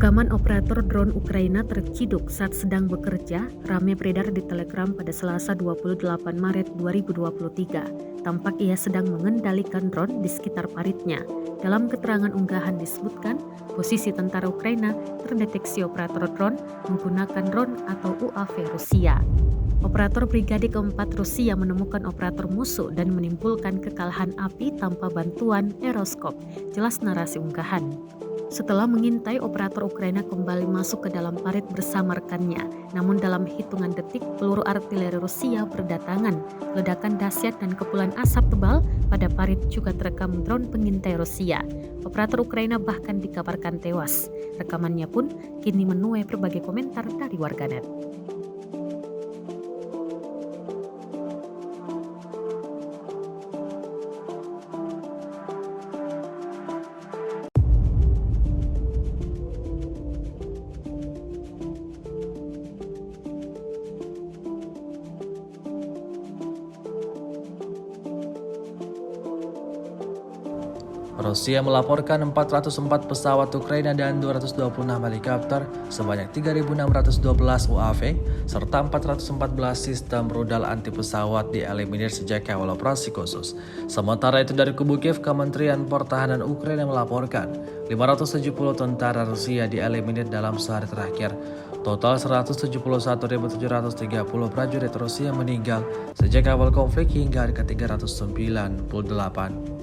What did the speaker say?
Rekaman operator drone Ukraina terciduk saat sedang bekerja ramai beredar di Telegram pada Selasa 28 Maret 2023. Tampak ia sedang mengendalikan drone di sekitar paritnya. Dalam keterangan unggahan disebutkan, posisi tentara Ukraina terdeteksi operator drone menggunakan drone atau UAV Rusia. Operator Brigade keempat Rusia menemukan operator musuh dan menimbulkan kekalahan api tanpa bantuan aeroskop, jelas narasi unggahan. Setelah mengintai, operator Ukraina kembali masuk ke dalam parit bersama rekannya. Namun dalam hitungan detik, peluru artileri Rusia berdatangan. Ledakan dahsyat dan kepulan asap tebal pada parit juga terekam drone pengintai Rusia. Operator Ukraina bahkan dikabarkan tewas. Rekamannya pun kini menuai berbagai komentar dari warganet. Rusia melaporkan 404 pesawat Ukraina dan 226 helikopter, sebanyak 3.612 UAV, serta 414 sistem rudal anti pesawat dieliminir sejak awal operasi khusus. Sementara itu dari kubu Kiev, Kementerian Pertahanan Ukraina melaporkan 570 tentara Rusia dieliminir dalam sehari terakhir. Total 171.730 prajurit Rusia meninggal sejak awal konflik hingga ke 398.